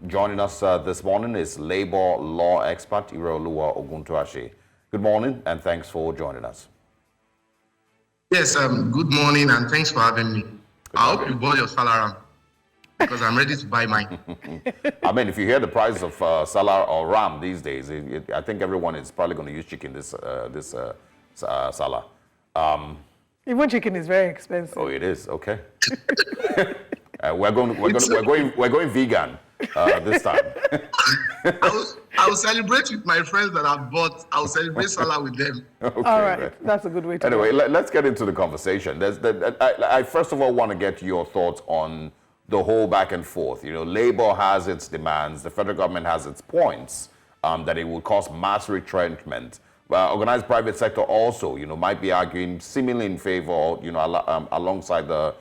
Joining us this morning is labor law expert Ireoluwa Oguntoashe. Good morning and thanks for joining us. Yes, good morning and thanks for having me. I hope you bought your salary because I'm ready to buy mine. I mean, if you hear the price of salary or ram these days, I think everyone is probably going to use chicken this salary. Even chicken is very expensive. Oh, it is. Okay. We're going vegan this time. I will celebrate with my friends that I've bought. I will celebrate Salah with them. Okay, all right, that's a good way to anyway, go. Let's get into the conversation. I first of all want to get your thoughts on the whole back and forth. You know, Labour has its demands, the federal government has its points that it will cause mass retrenchment. Organized private sector also, you know, might be arguing seemingly in favor, you know, alongside the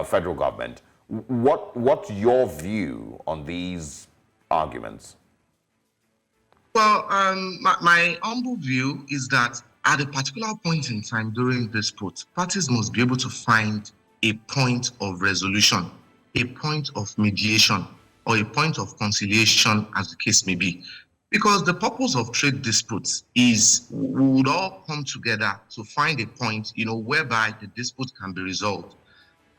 federal government. What's your view on these arguments? Well, my humble view is that at a particular point in time during this dispute, parties must be able to find a point of resolution, a point of mediation, or a point of conciliation, as the case may be. Because the purpose of trade disputes is we would all come together to find a point, you know, whereby the dispute can be resolved.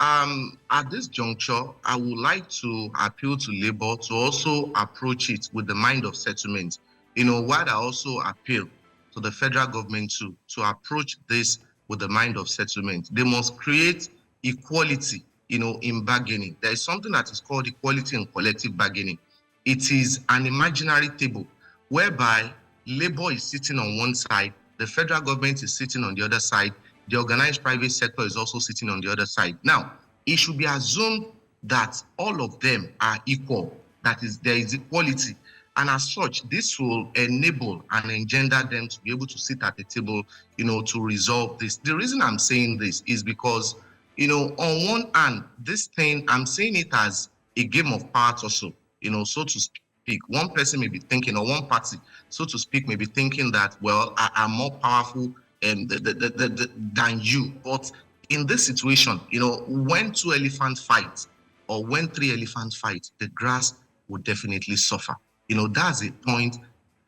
At this juncture, I would like to appeal to Labour to also approach it with the mind of settlement. You know, while I also appeal to the federal government to approach this with the mind of settlement. They must create equality, you know, in bargaining. There is something that is called equality in collective bargaining. It is an imaginary table whereby Labour is sitting on one side, the federal government is sitting on the other side, the organized private sector is also sitting on the other side. Now, it should be assumed that all of them are equal, that is, there is equality. And as such, this will enable and engender them to be able to sit at the table, you know, to resolve this. The reason I'm saying this is because, you know, on one hand, this thing, I'm saying it as a game of parts also, you know, so to speak. One person may be thinking, or one party, so to speak, may be thinking that, well, I'm more powerful than you. But in this situation, you know, when two elephants fight or when three elephants fight, the grass would definitely suffer. You know, that's the point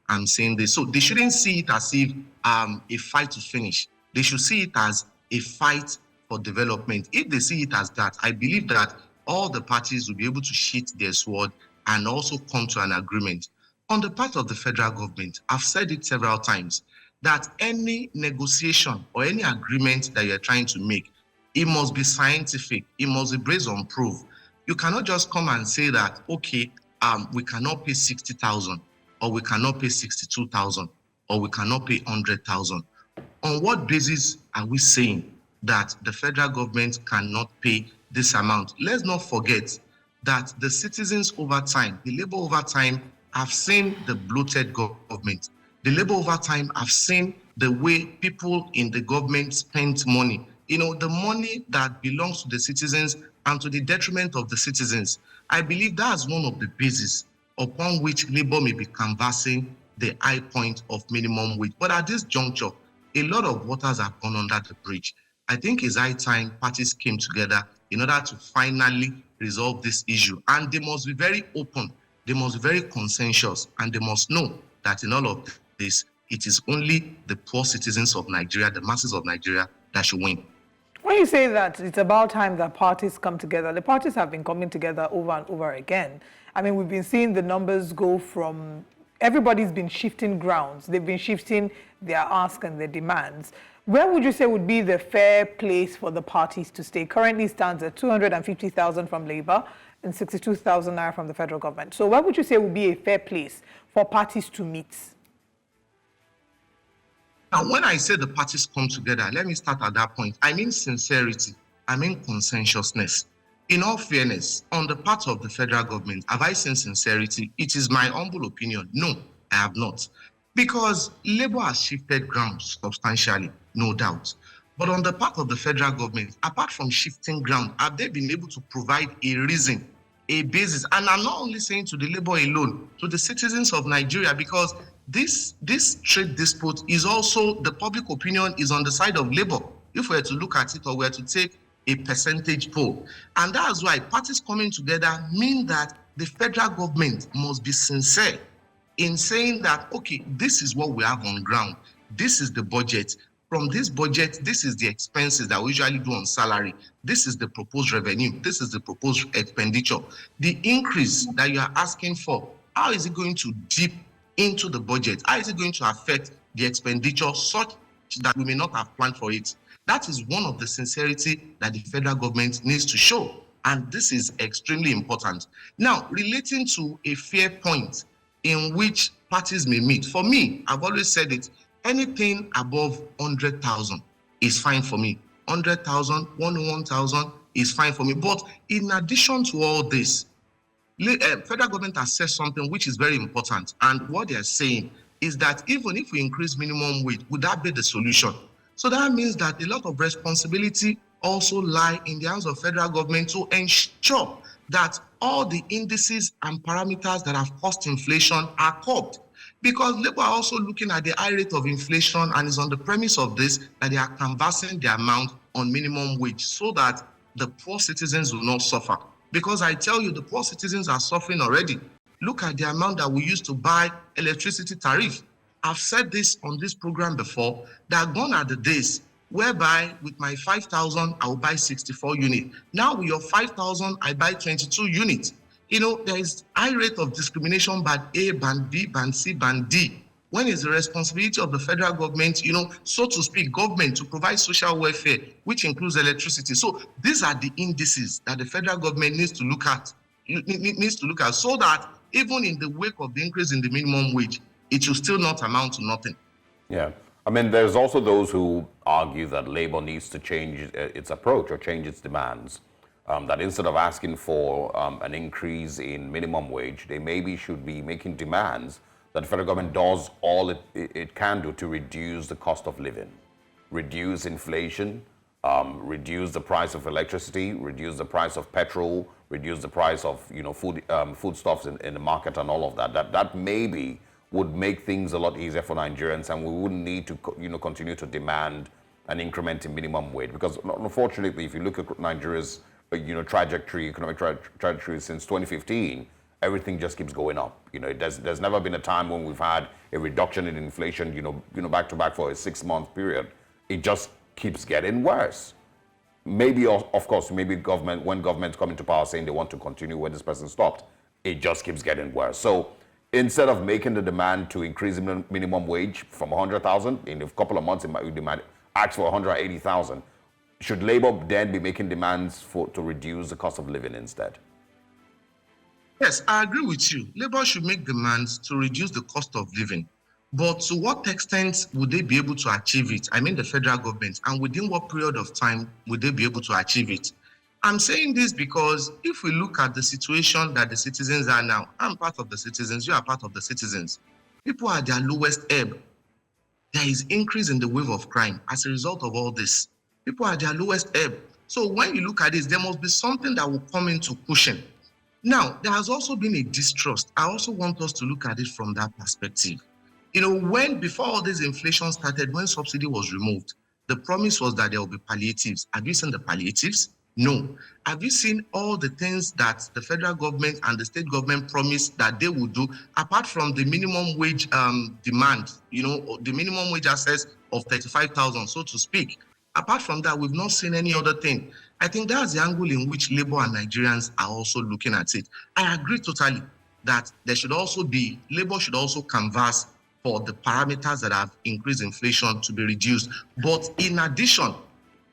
I'm saying this. So they shouldn't see it as if a fight to finish. They should see it as a fight for development. If they see it as that, I believe that all the parties will be able to sheath their sword and also come to an agreement. On the part of the federal government, I've said it several times, that any negotiation or any agreement that you're trying to make, it must be scientific, it must be based on proof. You cannot just come and say that, okay, we cannot pay 60,000, or we cannot pay 62,000, or we cannot pay 100,000. On what basis are we saying that the federal government cannot pay this amount? Let's not forget that the citizens over time, the Labour over time, have seen the bloated government. The Labour over time have seen the way people in the government spend money. You know, the money that belongs to the citizens and to the detriment of the citizens. I believe that's one of the bases upon which Labour may be canvassing the high point of minimum wage. But at this juncture, a lot of waters have gone under the bridge. I think it's high time parties came together in order to finally resolve this issue. And they must be very open, they must be very consensuous, and they must know that in all of this, it is only the poor citizens of Nigeria, the masses of Nigeria, that should win. When you say that it's about time that parties come together, the parties have been coming together over and over again. I mean, we've been seeing the numbers go from, everybody's been shifting grounds. They've been shifting their ask and their demands. Where would you say would be the fair place for the parties to stay? Currently stands at 250,000 from Labour and 62,000 naira from the federal government. So where would you say would be a fair place for parties to meet? Now, when I say the parties come together, let me start at that point. I mean sincerity. I mean consensuousness. In all fairness, on the part of the federal government, have I seen sincerity? It is my humble opinion. No, I have not. Because Labour has shifted ground substantially, no doubt. But on the part of the federal government, apart from shifting ground, have they been able to provide a reason, a basis? And I'm not only saying to the Labour alone, to the citizens of Nigeria, because this trade dispute is also, the public opinion is on the side of Labour. If we were to look at it, or we were to take a percentage poll. And that's why parties coming together mean that the federal government must be sincere in saying that, okay, this is what we have on ground. This is the budget. From this budget, this is the expenses that we usually do on salary. This is the proposed revenue. This is the proposed expenditure. The increase that you are asking for, how is it going to dip into the budget? How is it going to affect the expenditure such that we may not have planned for it? That is one of the sincerity that the federal government needs to show. And this is extremely important. Now, relating to a fair point in which parties may meet, for me, I've always said it, anything above 100,000 is fine for me. 100,000, 101,000 is fine for me. But in addition to all this, federal government has said something which is very important. And what they are saying is that even if we increase minimum wage, would that be the solution? So that means that a lot of responsibility also lie in the hands of federal government to ensure that all the indices and parameters that have caused inflation are curbed. Because Labour are also looking at the high rate of inflation and is on the premise of this that they are canvassing the amount on minimum wage so that the poor citizens will not suffer. Because I tell you, the poor citizens are suffering already. Look at the amount that we used to buy electricity tariff. I've said this on this program before, that gone are the days whereby with my 5,000, I will buy 64 units. Now with your 5,000, I buy 22 units. You know, there is high rate of discrimination band A, band B, band C, band D. When is the responsibility of the federal government, you know, so to speak, government to provide social welfare, which includes electricity. So these are the indices that the federal government needs to look at, so that even in the wake of the increase in the minimum wage, it will still not amount to nothing. Yeah. I mean, there's also those who argue that Labour needs to change its approach or change its demands. That instead of asking for an increase in minimum wage, they maybe should be making demands that the federal government does all it can do to reduce the cost of living, reduce inflation, reduce the price of electricity, reduce the price of petrol, reduce the price of foodstuffs in the market and all of that. That maybe would make things a lot easier for Nigerians, and we wouldn't need to continue to demand an increment in minimum wage. Because unfortunately, if you look at Nigeria's economic trajectory since 2015, everything just keeps going up. There's never been a time when we've had a reduction in inflation, back to back for a 6-month period. It just keeps getting worse. Maybe, of course, when governments come into power saying they want to continue where this person stopped, it just keeps getting worse. So instead of making the demand to increase the minimum wage from 100,000, in a couple of months, they might ask for 180,000. Should Labour then be making demands to reduce the cost of living instead? Yes, I agree with you. Labour should make demands to reduce the cost of living. But to what extent would they be able to achieve it? I mean the federal government. And within what period of time would they be able to achieve it? I'm saying this because if we look at the situation that the citizens are now, I'm part of the citizens, you are part of the citizens. People are at their lowest ebb. There is increase in the wave of crime as a result of all this. People are at their lowest ebb. So when you look at this, there must be something that will come into cushion. Now, there has also been a distrust. I also want us to look at it from that perspective. Before all this inflation started, when subsidy was removed, the promise was that there will be palliatives. Have you seen the palliatives? No. Have you seen all the things that the federal government and the state government promised that they would do, apart from the minimum wage demand, the minimum wage access of 35,000, so to speak? Apart from that, we've not seen any other thing. I think that's the angle in which Labour and Nigerians are also looking at it. I agree totally that Labour should also canvass for the parameters that have increased inflation to be reduced. But in addition,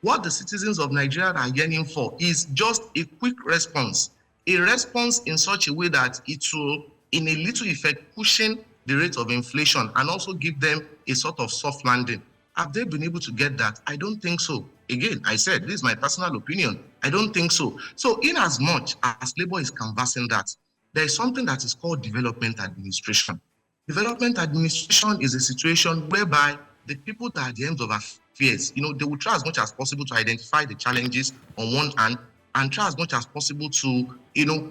what the citizens of Nigeria are yearning for is just a quick response, a response in such a way that it will, in a little effect, cushion the rate of inflation and also give them a sort of soft landing. Have they been able to get that? I don't think so. Again, I said, this is my personal opinion. I don't think so. So in as much as Labour is canvassing that, there is something that is called development administration. Development administration is a situation whereby the people that are at the end of affairs, they will try as much as possible to identify the challenges on one hand and try as much as possible to,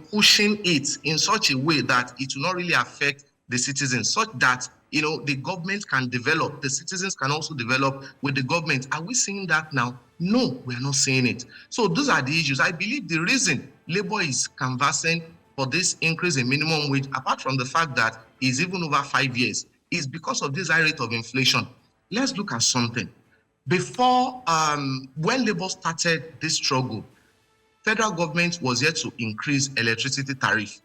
cushion it in such a way that it will not really affect the citizens, such that the government can develop, the citizens can also develop with the government. Are we seeing that now? No, we are not seeing it. So those are the issues. I believe the reason Labour is canvassing for this increase in minimum wage, apart from the fact that it's even over 5 years, is because of this high rate of inflation. Let's look at something. Before, when Labour started this struggle, federal government was yet to increase electricity tariff.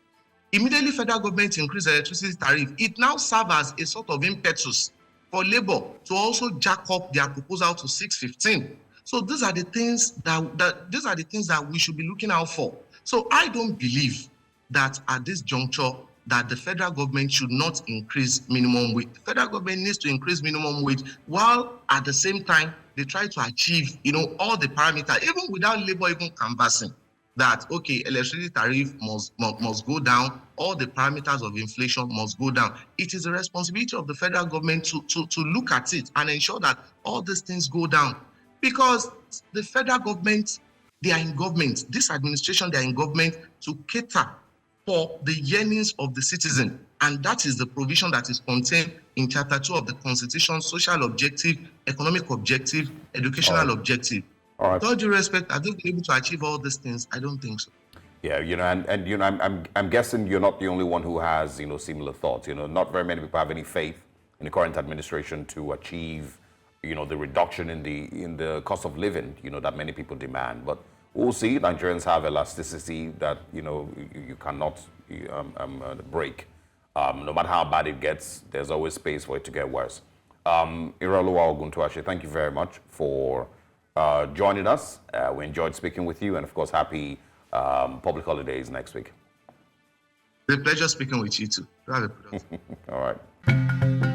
Immediately, federal government increased electricity tariff. It now serves as a sort of impetus for Labour to also jack up their proposal to 615. So these are the things that we should be looking out for. So I don't believe that at this juncture that the federal government should not increase minimum wage. The federal government needs to increase minimum wage while at the same time they try to achieve, all the parameters, even without Labour even canvassing that, okay, electricity tariff must go down, all the parameters of inflation must go down. It is the responsibility of the federal government to look at it and ensure that all these things go down. Because the federal government, they are in government. This administration, they are in government to cater for the yearnings of the citizen. And that is the provision that is contained in Chapter 2 of the Constitution: social objective, economic objective, educational objective. All right. With all due respect, I don't be able to achieve all these things. I don't think so. Yeah, I'm guessing you're not the only one who has, similar thoughts. Not very many people have any faith in the current administration to achieve, the reduction in the cost of living, that many people demand. But we'll see. Nigerians have elasticity that, you cannot break. No matter how bad it gets, there's always space for it to get worse. Iraoluwa Oguntuache, thank you very much for joining us. We enjoyed speaking with you, and of course, happy public holidays next week. It's a pleasure speaking with you too. All right.